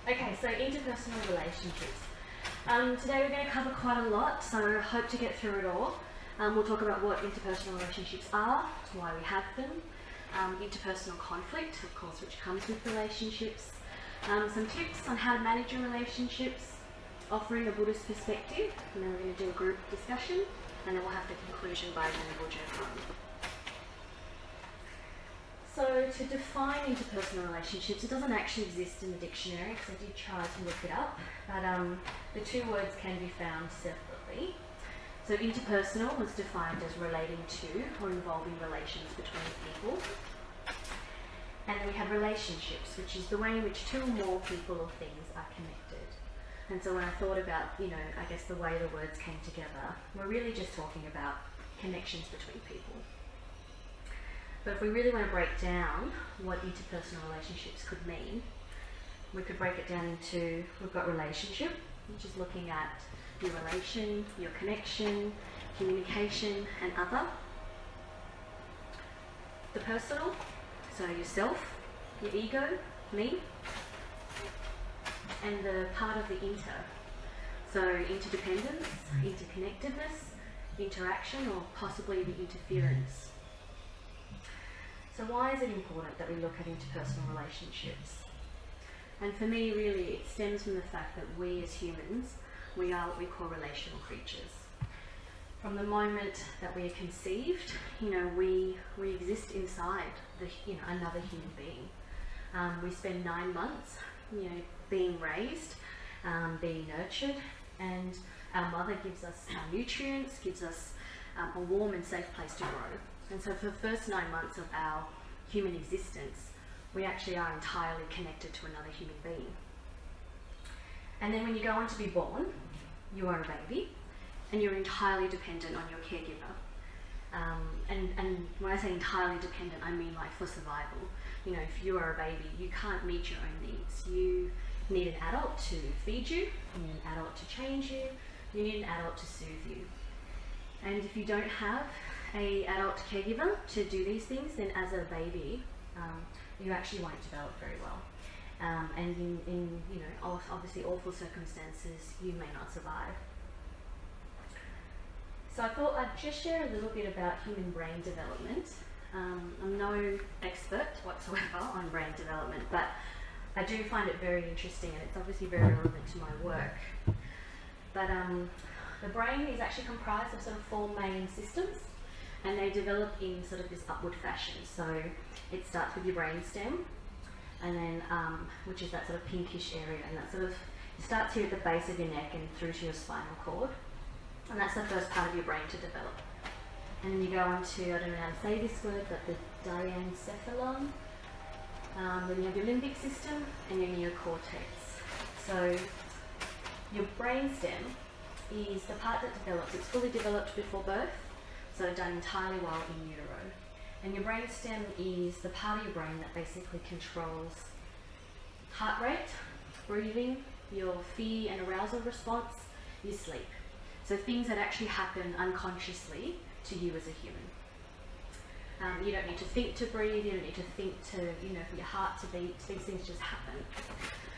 Okay, so interpersonal relationships. Today we're going to cover quite a lot, so I hope to get through it all. We'll talk about what interpersonal relationships are, why we have them, interpersonal conflict, of course, which comes with relationships, some tips on how to manage your relationships, offering a Buddhist perspective, and then we're going to do a group discussion, and then we'll have the conclusion by Venerable Jeremiah. So to define interpersonal relationships, it doesn't actually exist in the dictionary because I did try to look it up, but the two words can be found separately. So interpersonal was defined as relating to or involving relations between people. And then we have relationships, which is the way in which two or more people or things are connected. And so when I thought about, I guess the way the words came together, we're really just talking about connections between people. But if we really want to break down what interpersonal relationships could mean, we could break it down into, we've got relationship, which is looking at your relation, your connection, communication, and other. The personal, so yourself, your ego, me, and the part of the inter, so interdependence, interconnectedness, interaction, or possibly the interference. So why is it important that we look at interpersonal relationships? And for me, really, it stems from the fact that we as humans, we are what we call relational creatures. From the moment that we are conceived, we exist inside another human being. We spend 9 months, being raised, being nurtured, and our mother gives us nutrients, gives us a warm and safe place to grow. And so for the first 9 months of our human existence, we actually are entirely connected to another human being. And then when you go on to be born, you are a baby, and you're entirely dependent on your caregiver. And when I say entirely dependent, I mean like for survival. If you are a baby, you can't meet your own needs. You need an adult to feed you, you need an adult to change you, you need an adult to soothe you. And if you don't have an adult caregiver to do these things, then as a baby, you actually won't develop very well. And in obviously awful circumstances, you may not survive. So I thought I'd just share a little bit about human brain development. I'm no expert whatsoever on brain development, but I do find it very interesting, and it's obviously very relevant to my work. But the brain is actually comprised of sort of 4 main systems, and they develop in sort of this upward fashion. So it starts with your brainstem, and then which is that sort of pinkish area, and that sort of starts here at the base of your neck and through to your spinal cord, and that's the first part of your brain to develop. And then you go on to, I don't know how to say this word, but the diencephalon. Then you have your limbic system and your neocortex. So your brainstem is the part that develops. It's fully developed before birth, so done entirely while in utero. And your brainstem is the part of your brain that basically controls heart rate, breathing, your fear and arousal response, your sleep. So things that actually happen unconsciously to you as a human. You don't need to think to breathe, you don't need to think to, for your heart to beat, these things just happen.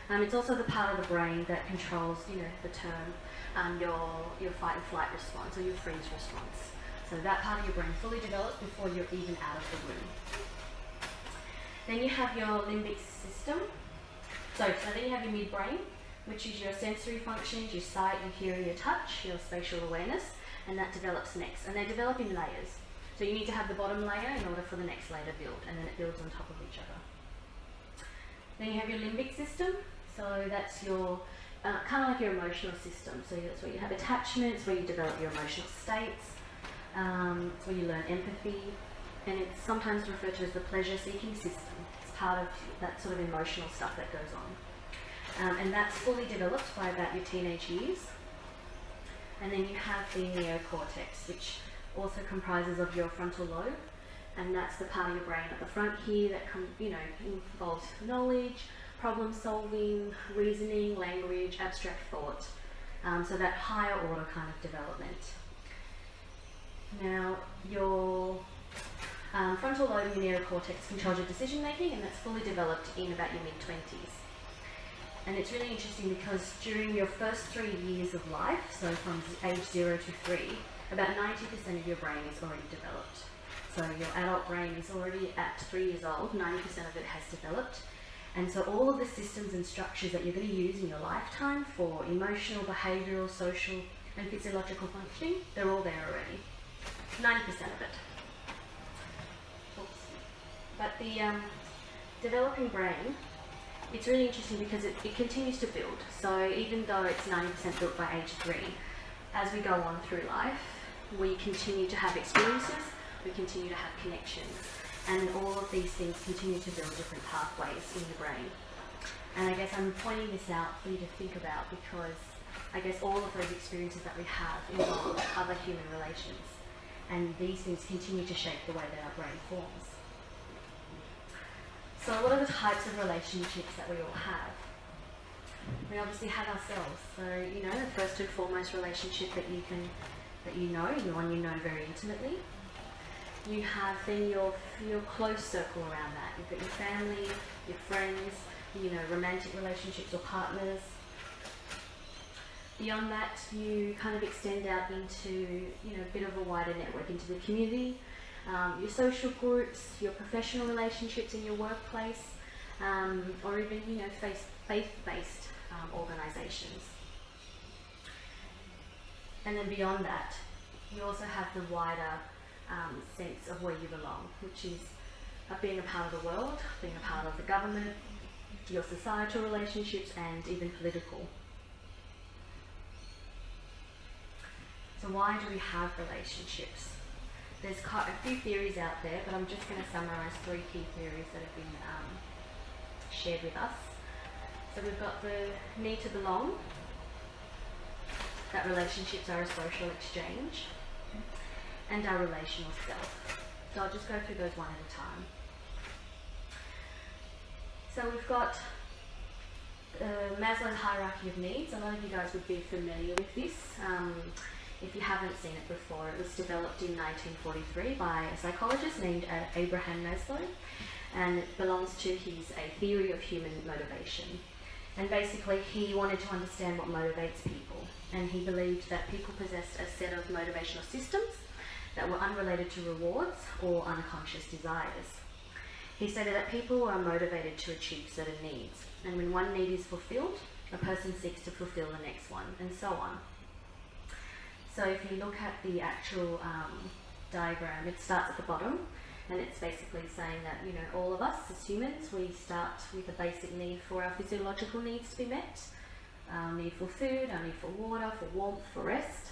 It's also the part of the brain that controls, the term, your fight and flight response or your freeze response. So that part of your brain fully develops before you're even out of the womb. Then you have your limbic system. So then you have your midbrain, which is your sensory functions, your sight, your hearing, your touch, your spatial awareness, and that develops next. And they develop in layers. So you need to have the bottom layer in order for the next layer to build, and then it builds on top of each other. Then you have your limbic system. So that's your, kind of like your emotional system. So that's where you have attachments, where you develop your emotional states, where you learn empathy, and it's sometimes referred to as the pleasure-seeking system. It's part of that sort of emotional stuff that goes on. And that's fully developed by about your teenage years. And then you have the neocortex, which also comprises of your frontal lobe, and that's the part of your brain at the front here that involves knowledge, problem solving, reasoning, language, abstract thought. So that higher order kind of development. Now, your frontal lobe and your neocortex controls your decision making, and that's fully developed in about your mid-20s. And it's really interesting because during your first 3 years of life, so from age 0 to 3, about 90% of your brain is already developed. So your adult brain is already at 3 years old, 90% of it has developed. And so all of the systems and structures that you're going to use in your lifetime for emotional, behavioural, social and physiological functioning, they're all there already. 90% of it. Oops. But the developing brain, it's really interesting because it continues to build. So even though it's 90% built by age 3, as we go on through life, we continue to have experiences, we continue to have connections, and all of these things continue to build different pathways in the brain. And I guess I'm pointing this out for you to think about because I guess all of those experiences that we have involve other human relations, and these things continue to shape the way that our brain forms. So what are the types of relationships that we all have? We obviously have ourselves. So, you know, the first and foremost relationship that you know, the one you know very intimately. You have then your close circle around that. You've got your family, your friends, you know, romantic relationships or partners. Beyond that, you kind of extend out into, you know, a bit of a wider network, into the community, your social groups, your professional relationships in your workplace, or even, you know, faith-based organisations. And then beyond that, you also have the wider sense of where you belong, which is being a part of the world, being a part of the government, your societal relationships, and even political. So why do we have relationships? There's quite a few theories out there, but I'm just going to summarise 3 key theories that have been shared with us. So we've got the need to belong, that relationships are a social exchange, and our relational self. So I'll just go through those one at a time. So we've got Maslow's hierarchy of needs. A lot of you guys would be familiar with this. If you haven't seen it before, it was developed in 1943 by a psychologist named Abraham Maslow, and it belongs to a theory of human motivation. And basically he wanted to understand what motivates people, and he believed that people possessed a set of motivational systems that were unrelated to rewards or unconscious desires. He stated that people are motivated to achieve certain needs, and when one need is fulfilled, a person seeks to fulfill the next one, and so on. So if you look at the actual diagram, it starts at the bottom, and it's basically saying that, you know, all of us as humans, we start with a basic need for our physiological needs to be met. Our need for food, our need for water, for warmth, for rest.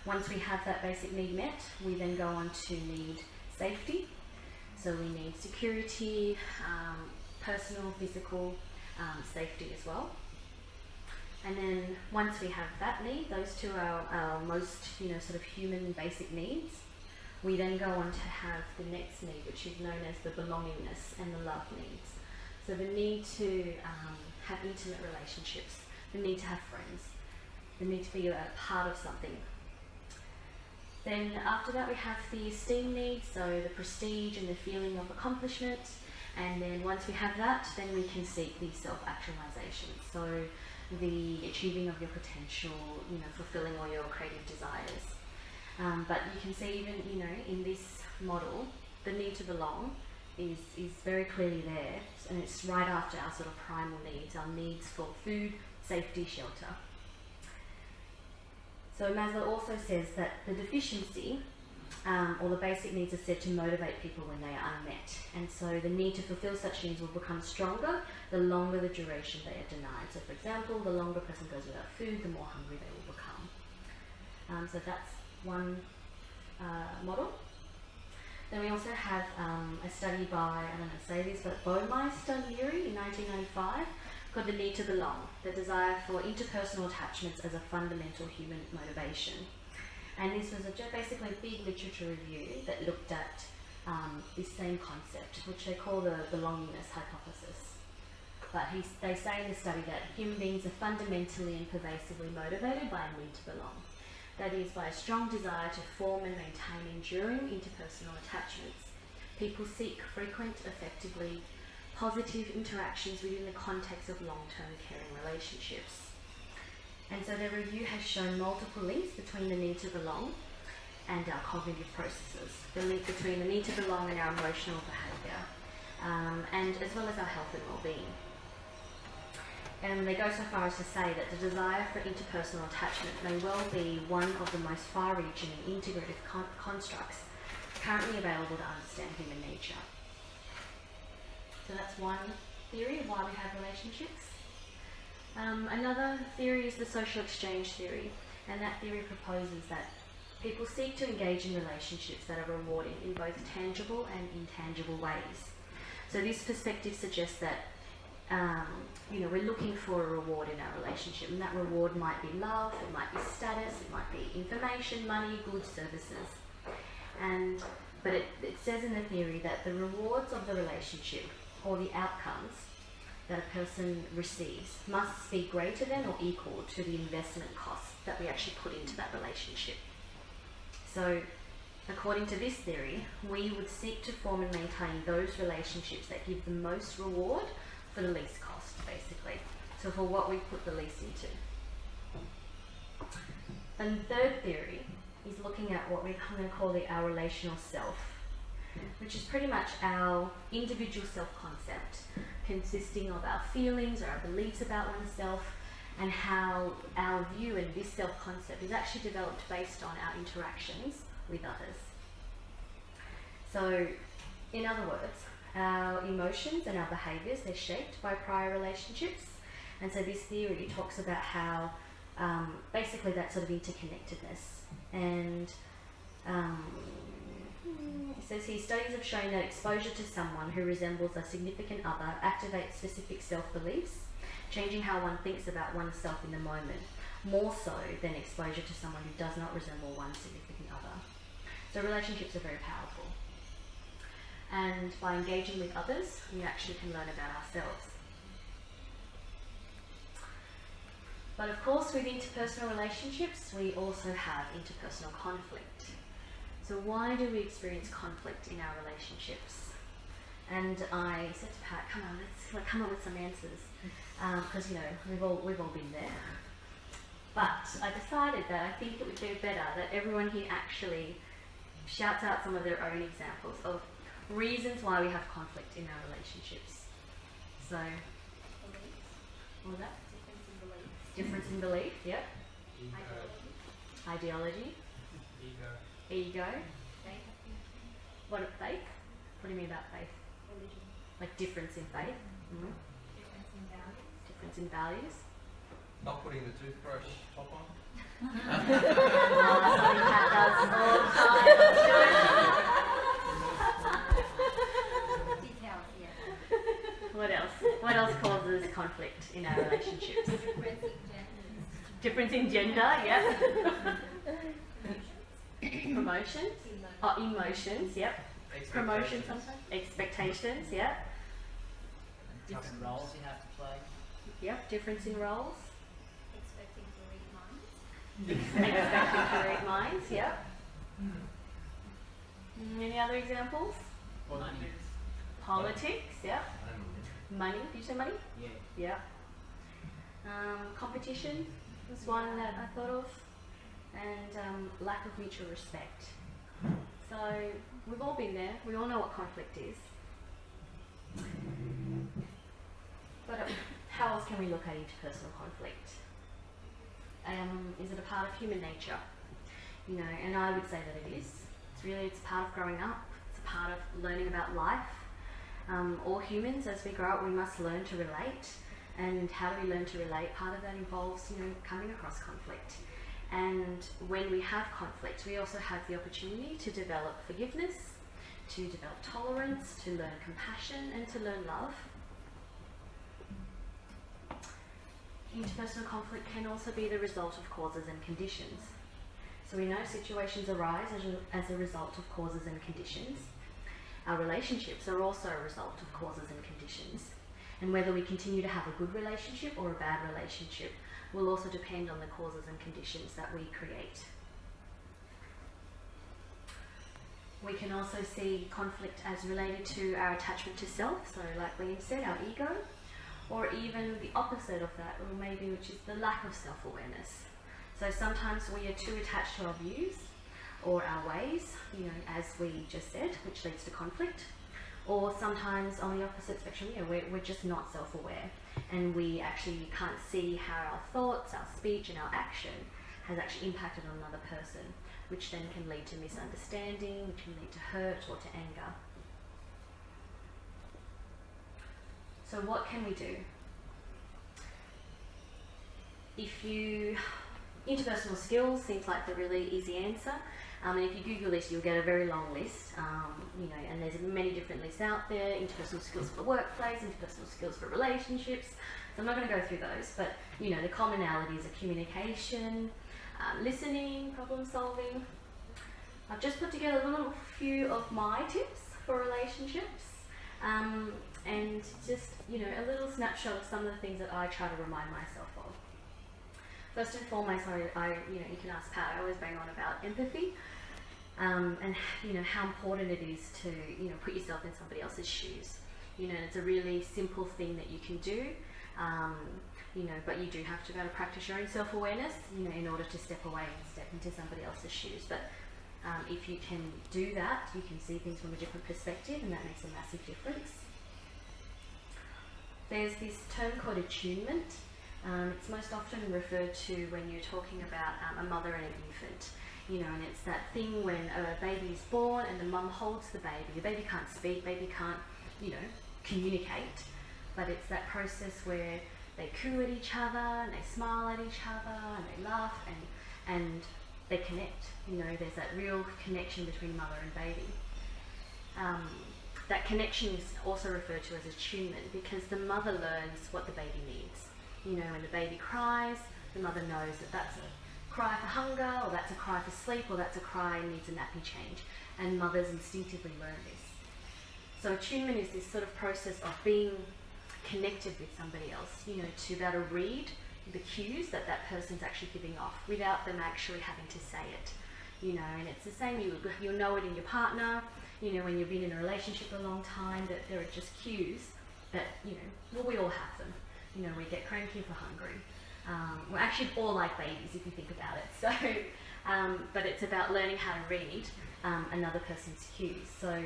Once we have that basic need met, we then go on to need safety. So we need security, personal, physical safety as well. And then once we have that need, those two are our most, you know, sort of human basic needs. We then go on to have the next need, which is known as the belongingness and the love needs. So the need to have intimate relationships, the need to have friends, the need to be a part of something. Then after that we have the esteem needs, so the prestige and the feeling of accomplishment. And then once we have that, then we can seek the self-actualization. So the achieving of your potential, you know, fulfilling all your creative desires. But you can see even, you know, in this model, the need to belong is very clearly there, and it's right after our sort of primal needs, our needs for food, safety, shelter. So Maslow also says that the deficiency, or the basic needs, are said to motivate people when they are unmet. And so the need to fulfill such needs will become stronger the longer the duration they are denied. So for example, the longer a person goes without food, the more hungry they will become. So that's one model. Then we also have a study by, I don't know how to say this, but Baumeister Leary in 1995, called The Need to Belong, the desire for interpersonal attachments as a fundamental human motivation. And this was basically a big literature review that looked at this same concept, which they call the belongingness hypothesis. But they say in the study that human beings are fundamentally and pervasively motivated by a need to belong. That is, by a strong desire to form and maintain enduring interpersonal attachments. People seek frequent, effectively positive interactions within the context of long-term caring relationships. And so the review has shown multiple links between the need to belong and our cognitive processes, the link between the need to belong and our emotional behaviour, and as well as our health and well-being. And they go so far as to say that the desire for interpersonal attachment may well be one of the most far-reaching and integrative constructs currently available to understand human nature. So that's one theory of why we have relationships. Another theory is the social exchange theory, and that theory proposes that people seek to engage in relationships that are rewarding in both tangible and intangible ways. So this perspective suggests that we're looking for a reward in our relationship, and that reward might be love, it might be status, it might be information, money, goods, services. But it says in the theory that the rewards of the relationship, or the outcomes that a person receives, must be greater than or equal to the investment costs that we actually put into that relationship. So, according to this theory, we would seek to form and maintain those relationships that give the most reward for the least cost, basically. So for what we put the least into. And the third theory is looking at what we're going to call our relational self, which is pretty much our individual self-concept, consisting of our feelings or our beliefs about oneself, and how our view and this self-concept is actually developed based on our interactions with others. So, in other words, our emotions and our behaviours, they're shaped by prior relationships, and so this theory talks about how basically that sort of interconnectedness. And it says here, studies have shown that exposure to someone who resembles a significant other activates specific self-beliefs, changing how one thinks about oneself in the moment, more so than exposure to someone who does not resemble one's significant other. So relationships are very powerful. And by engaging with others, we actually can learn about ourselves. But of course, with interpersonal relationships, we also have interpersonal conflict. So why do we experience conflict in our relationships? And I said to Pat, come on, let's come up with some answers. Because, we've all been there. But I decided that I think it would be better that everyone here actually shouts out some of their own examples of reasons why we have conflict in our relationships. So, what was that? Difference in belief, yep. Ideology. Ego. Faith. What about faith? What do you mean about faith? Religion. Like difference in faith? Mm-hmm. Difference in values. Difference in values. Not putting the toothbrush top on. Something Pat does all the time. Details, yeah. What else? What else causes conflict in our relationships? Difference in gender, yeah. Promotions. Oh, emotions, yep. Promotion sometimes. Expectations, yeah. Different roles you have to play. Yep, difference in roles. Expecting to read minds. Expecting to read minds, yep. Any other examples? Politics. Politics, yep. Money, did you say money? Yeah. Yep. Competition was one that I thought of. And lack of mutual respect. So we've all been there. We all know what conflict is. But how else can we look at interpersonal conflict? Is it a part of human nature? And I would say that it is. It's part of growing up. It's a part of learning about life. All humans, as we grow up, we must learn to relate. And how do we learn to relate? Part of that involves, coming across conflict. And when we have conflict, we also have the opportunity to develop forgiveness, to develop tolerance, to learn compassion, and to learn love. Interpersonal conflict can also be the result of causes and conditions. So we know situations arise as a result of causes and conditions. Our relationships are also a result of causes and conditions. And whether we continue to have a good relationship or a bad relationship will also depend on the causes and conditions that we create. We can also see conflict as related to our attachment to self, so like Liam said, our ego, or even the opposite of that, or maybe which is the lack of self-awareness. So sometimes we are too attached to our views or our ways, you know, as we just said, which leads to conflict. Or sometimes on the opposite spectrum, you know, we're just not self-aware, and we actually can't see how our thoughts, our speech and our action has actually impacted on another person, which then can lead to misunderstanding, which can lead to hurt or to anger. So what can we do? Interpersonal skills seems like the really easy answer. And if you Google this, you'll get a very long list, you know, and there's many different lists out there, interpersonal skills for the workplace, interpersonal skills for relationships. So I'm not going to go through those, but, you know, the commonalities are communication, listening, problem solving. I've just put together a little few of my tips for relationships, and just, you know, a little snapshot of some of the things that I try to remind myself of. First and foremost, you know, you can ask Pat, I always bang on about empathy, and, you know, how important it is to, you know, put yourself in somebody else's shoes. You know, it's a really simple thing that you can do, you know, but you do have to be able to practice your own self-awareness, you know, in order to step away and step into somebody else's shoes. But if you can do that, you can see things from a different perspective, and that makes a massive difference. There's this term called attunement. It's most often referred to when you're talking about a mother and an infant, you know, and it's that thing when a baby is born and the mum holds the baby. The baby can't speak, baby can't, you know, communicate, but it's that process where they coo at each other and they smile at each other and they laugh and they connect. You know, there's that real connection between mother and baby. That connection is also referred to as attunement, because the mother learns what the baby needs. You know, when the baby cries, the mother knows that that's a cry for hunger, or that's a cry for sleep, or that's a cry and needs a nappy change. And mothers instinctively learn this. So attunement is this sort of process of being connected with somebody else, you know, to be able to read the cues that that person's actually giving off without them actually having to say it. You know, and it's the same, you'll know it in your partner, you know, when you've been in a relationship a long time, that there are just cues that, you know, well, we all have them. You know, we get cranky if we're hungry. We're actually all like babies if you think about it. So, but it's about learning how to read another person's cues. So,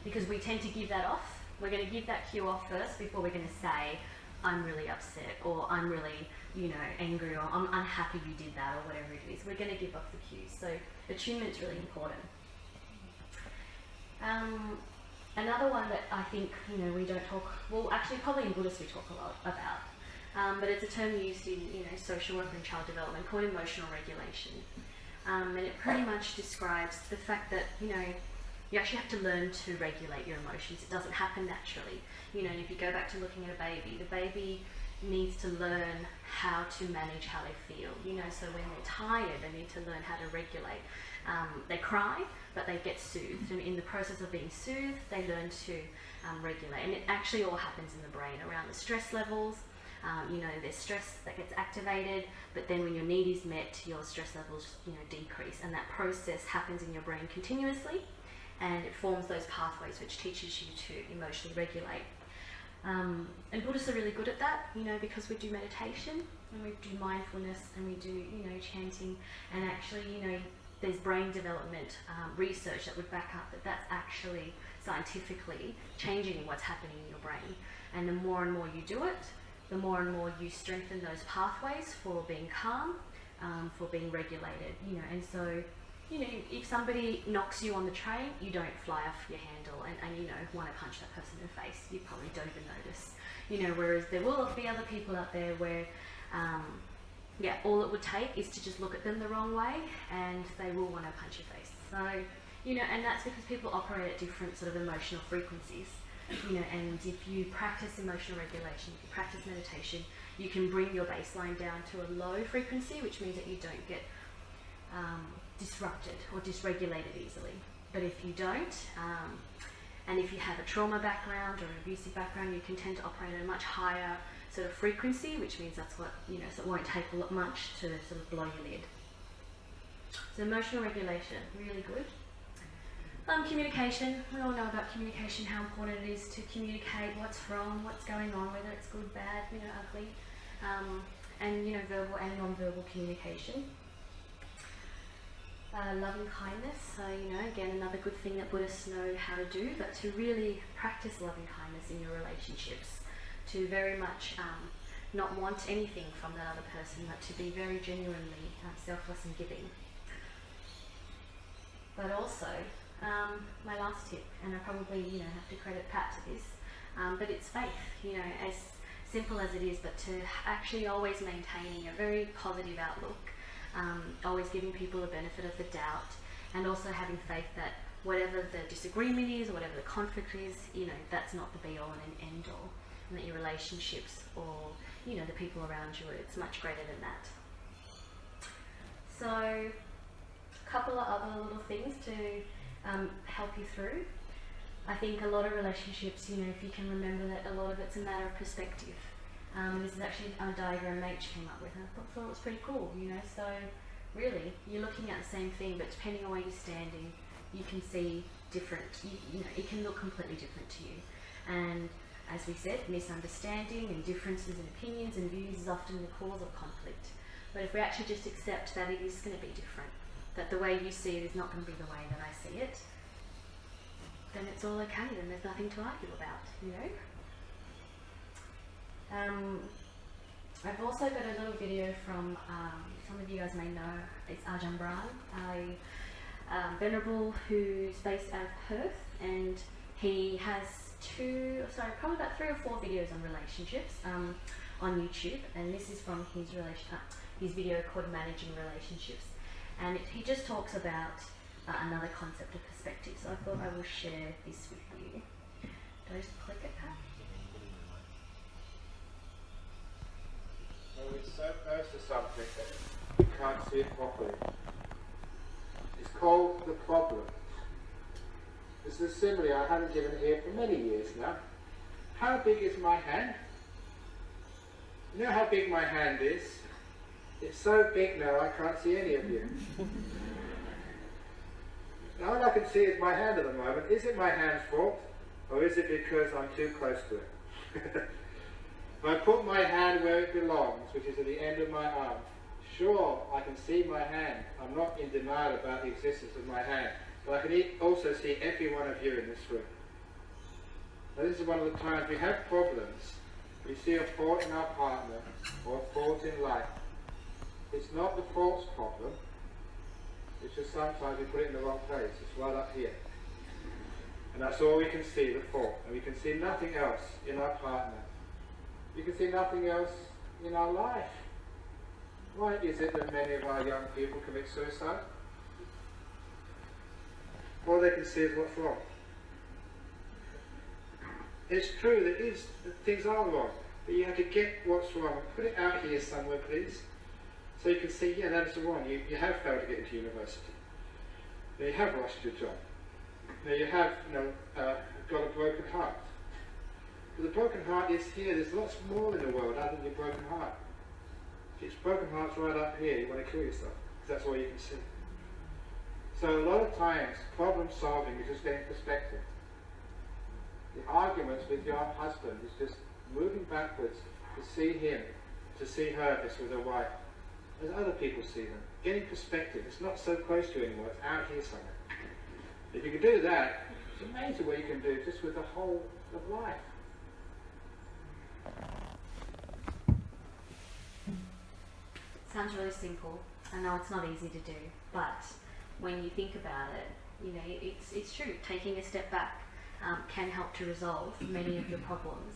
because we tend to give that off, we're going to give that cue off first before we're going to say, I'm really upset, or I'm really, you know, angry, or I'm unhappy you did that, or whatever it is. We're going to give off the cues. So attunement is really important. Another one that I think, you know, we don't talk, well, actually probably in Buddhist we talk a lot about, but it's a term used in, you know, social work and child development called emotional regulation. And it pretty much describes the fact that, you know, you actually have to learn to regulate your emotions. It doesn't happen naturally. You know, and if you go back to looking at a baby, the baby needs to learn how to manage how they feel. You know, so when they're tired, they need to learn how to regulate. They cry, but they get soothed, and in the process of being soothed, they learn to regulate. And it actually all happens in the brain around the stress levels. You know, there's stress that gets activated, but then when your need is met, your stress levels, you know, decrease, and that process happens in your brain continuously, and it forms those pathways which teaches you to emotionally regulate. And Buddhists are really good at that, you know, because we do meditation and we do mindfulness and we do, you know, chanting, and actually, you know, there's brain development research that would back up that that's actually scientifically changing what's happening in your brain. And the more and more you do it, the more and more you strengthen those pathways for being calm, for being regulated, you know. And so, you know, if somebody knocks you on the train, you don't fly off your handle and you know, want to punch that person in the face. You probably don't even notice, you know, whereas there will be other people out there where, yeah, all it would take is to just look at them the wrong way and they will want to punch your face. So, you know, and that's because people operate at different sort of emotional frequencies, you know, and if you practice emotional regulation, if you practice meditation, you can bring your baseline down to a low frequency, which means that you don't get disrupted or dysregulated easily. But if you don't, and if you have a trauma background or an abusive background, you can tend to operate at a much higher sort of frequency, which means that's what, you know, so it won't take much to sort of blow your lid. So emotional regulation, really good. Communication. We all know about communication, how important it is to communicate what's wrong, what's going on, whether it's good, bad, ugly, and verbal and non-verbal communication. Loving kindness. So again, another good thing that Buddhists know how to do, but to really practice loving kindness in your relationships, to very much not want anything from that other person, but to be very genuinely selfless and giving. But also, my last tip, and I probably have to credit Pat to this, but it's faith. As simple as it is, but to actually always maintaining a very positive outlook, always giving people the benefit of the doubt, and also having faith that whatever the disagreement is, or whatever the conflict is, that's not the be all and end all, and that your relationships or the people around you, it's much greater than that. So, a couple of other little things to help you through. I think a lot of relationships, if you can remember that a lot of it's a matter of perspective. This is actually a diagram H came up with, and I thought it was pretty cool, so really, you're looking at the same thing, but depending on where you're standing, you can see different, it can look completely different to you. And as we said, misunderstanding and differences in opinions and views is often the cause of conflict. But if we actually just accept that it is going to be different, that the way you see it is not going to be the way that I see it, then it's all okay, then there's nothing to argue about, I've also got a little video from, some of you guys may know, it's Ajahn Brahm, a venerable who's based out of Perth, and he has probably about 3 or 4 videos on relationships on YouTube, and this is from his video called Managing Relationships, and he just talks about another concept of perspective, so I thought I will share this with you. Do I just click it, Pat? So we're so close to something that we can't see it properly. It's called the problem. This is a simile I haven't given here for many years now. How big is my hand? You know how big my hand is? It's so big now I can't see any of you. Now all I can see is my hand at the moment. Is it my hand's fault? Or is it because I'm too close to it? If I put my hand where it belongs, which is at the end of my arm, sure, I can see my hand. I'm not in denial about the existence of my hand. But I can also see every one of you in this room. Now this is one of the times we have problems. We see a fault in our partner or a fault in life. It's not the fault's problem. It's just sometimes we put it in the wrong place. It's right up here. And that's all we can see, the fault. And we can see nothing else in our partner. We can see nothing else in our life. Why is it that many of our young people commit suicide? All they can see is what's wrong. It's true that things are wrong, but you have to get what's wrong. Put it out here somewhere, please. So you can see, yeah, that's wrong. You have failed to get into university. Now you have lost your job. Now you have got a broken heart. But the broken heart is here. There's lots more in the world other than your broken heart. If it's broken heart's right up here, you want to kill yourself, because that's all you can see. So a lot of times, problem solving is just getting perspective. The arguments with your husband is just moving backwards to see him, to see her, this with her wife, as other people see them. Getting perspective. It's not so close to you anymore. It's out here somewhere. If you can do that, it's amazing what you can do just with the whole of life. Sounds really simple. I know it's not easy to do, but when you think about it, it's true. Taking a step back can help to resolve many of your problems.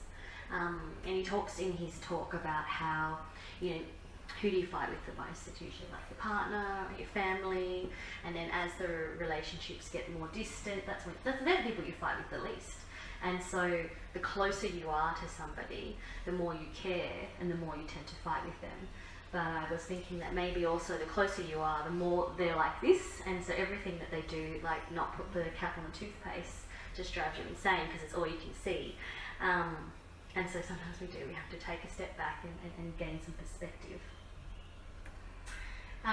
And he talks in his talk about how, who do you fight with the most? It's usually like your partner, your family, and then as the relationships get more distant, they're the people you fight with the least. And so the closer you are to somebody, the more you care and the more you tend to fight with them. But I was thinking that maybe also the closer you are, the more they're like this, and so everything that they do, like not put the cap on the toothpaste, just drives you insane because it's all you can see. And so sometimes we have to take a step back and gain some perspective.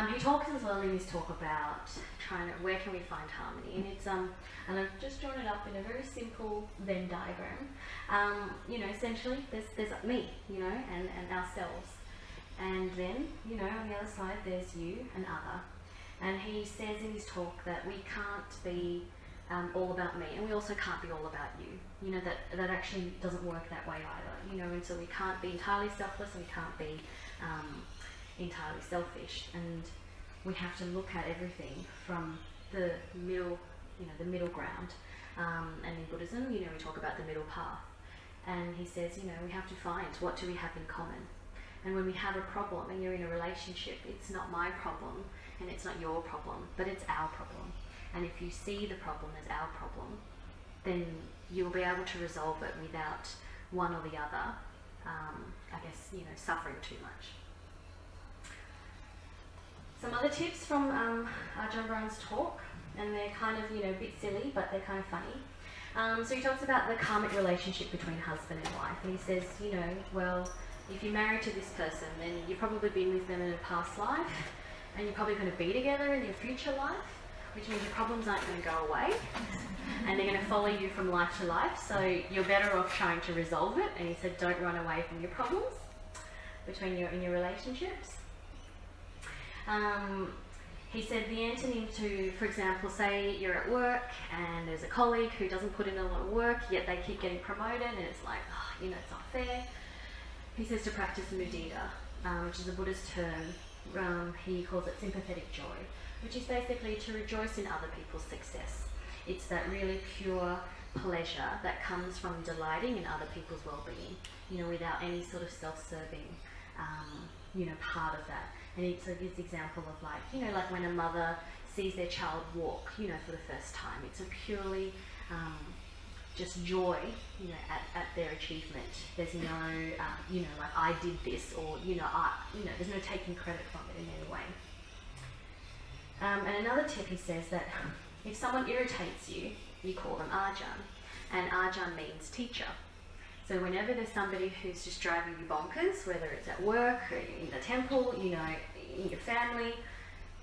He talks as well in his talk about where can we find harmony, and it's and I've just drawn it up in a very simple Venn diagram. You know, essentially there's me, you know, and ourselves, and then, you know, on the other side there's you and other. And he says in his talk that we can't be all about me, and we also can't be all about you. You know, that actually doesn't work that way either. You know, and so we can't be entirely selfless, and we can't be entirely selfish, and we have to look at everything from the middle, you know, the middle ground. And in Buddhism, you know, we talk about the middle path. And he says, you know, we have to find what do we have in common. And when we have a problem and you're in a relationship, it's not my problem and it's not your problem, but it's our problem. And if you see the problem as our problem, then you'll be able to resolve it without one or the other, I guess, you know, suffering too much. Some other tips from Ajahn Brahm's talk, and they're kind of, you know, a bit silly, but they're kind of funny. So he talks about the karmic relationship between husband and wife, and he says, you know, well, if you're married to this person, then you've probably been with them in a past life, and you're probably going to be together in your future life, which means your problems aren't going to go away, and they're going to follow you from life to life, so you're better off trying to resolve it. And he said, don't run away from your problems in your relationships. He said the antonym to, for example, say you're at work and there's a colleague who doesn't put in a lot of work, yet they keep getting promoted, and it's like, oh, you know, it's not fair. He says to practice mudita, which is a Buddhist term. He calls it sympathetic joy, which is basically to rejoice in other people's success. It's that really pure pleasure that comes from delighting in other people's well-being, you know, without any sort of self-serving, you know, part of that. And he sort of gives the example of, like, you know, like when a mother sees their child walk, you know, for the first time. It's a purely just joy, you know, at their achievement. There's no, you know, like I did this, or, you know, there's no taking credit from it in any way. And another tip, he says that if someone irritates you, you call them Ajahn, and Ajahn means teacher. So whenever there's somebody who's just driving you bonkers, whether it's at work or in the temple, you know, in your family,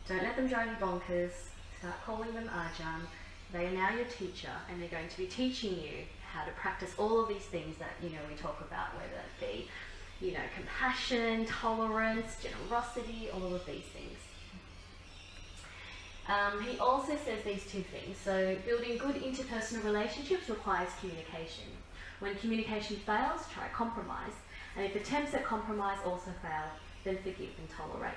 don't let them drive you bonkers. Start calling them Ajahn. They are now your teacher, and they're going to be teaching you how to practice all of these things that, you know, we talk about, whether it be, you know, compassion, tolerance, generosity, all of these things. He also says these two things. So building good interpersonal relationships requires communication. When communication fails, try compromise. And if attempts at compromise also fail, then forgive and tolerate.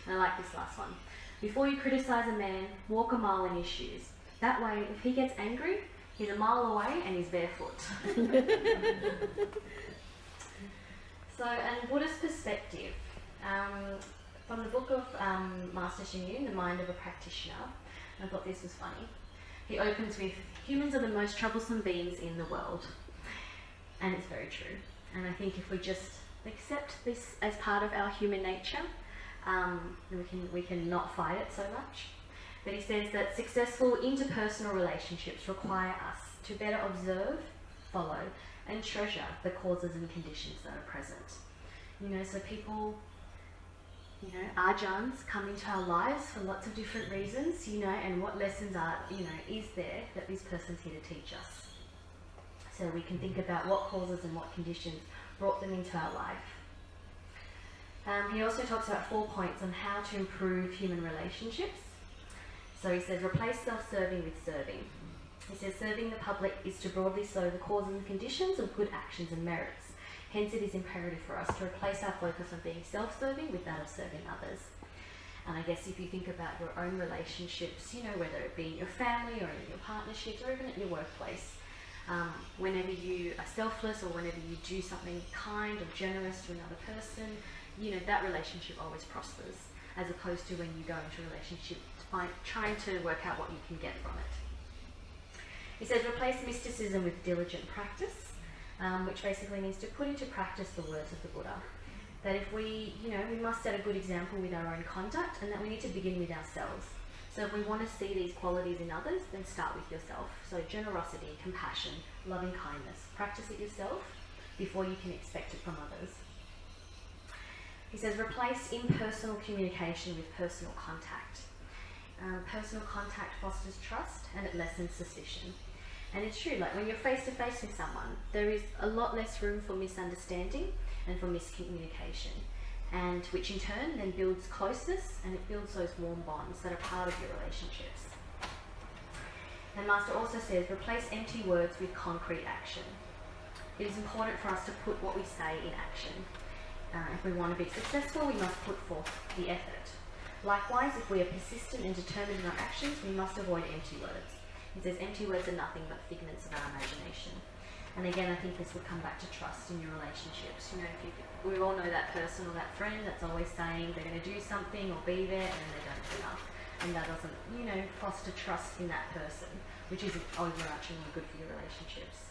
And I like this last one. Before you criticize a man, walk a mile in his shoes. That way, if he gets angry, he's a mile away and he's barefoot. So, and Buddhist perspective. From the book of Master Xing Yun, The Mind of a Practitioner, I thought this was funny. He opens with, humans are the most troublesome beings in the world. And it's very true. And I think if we just accept this as part of our human nature, we can not fight it so much. But he says that successful interpersonal relationships require us to better observe, follow, and treasure the causes and conditions that are present. You know, so people, you know, Ajahns come into our lives for lots of different reasons, you know, and what lessons are, you know, is there that this person's here to teach us. So we can think about what causes and what conditions brought them into our life. He also talks about 4 points on how to improve human relationships. So he says, replace self-serving with serving. He says, serving the public is to broadly sow the causes and conditions of good actions and merits. Hence, it is imperative for us to replace our focus on being self-serving with that of serving others. And I guess if you think about your own relationships, you know, whether it be in your family or in your partnerships or even at your workplace, whenever you are selfless or whenever you do something kind or generous to another person, you know, that relationship always prospers, as opposed to when you go into a relationship trying to work out what you can get from it. He says, replace mysticism with diligent practice, which basically means to put into practice the words of the Buddha. That if we, you know, we must set a good example with our own conduct, and that we need to begin with ourselves. So if we want to see these qualities in others, then start with yourself. So generosity, compassion, loving kindness. Practice it yourself before you can expect it from others. He says, replace impersonal communication with personal contact. Personal contact fosters trust and it lessens suspicion. And it's true, like when you're face to face with someone, there is a lot less room for misunderstanding and for miscommunication, and which in turn then builds closeness and it builds those warm bonds that are part of your relationships. And Master also says, replace empty words with concrete action. It is important for us to put what we say in action. If we want to be successful, we must put forth the effort. Likewise, if we are persistent and determined in our actions, we must avoid empty words. He says empty words are nothing but figments of our imagination. And again, I think this would come back to trust in your relationships. You know, we all know that person or that friend that's always saying they're going to do something or be there and then they don't turn up. And that doesn't, foster trust in that person, which is overarchingly good for your relationships.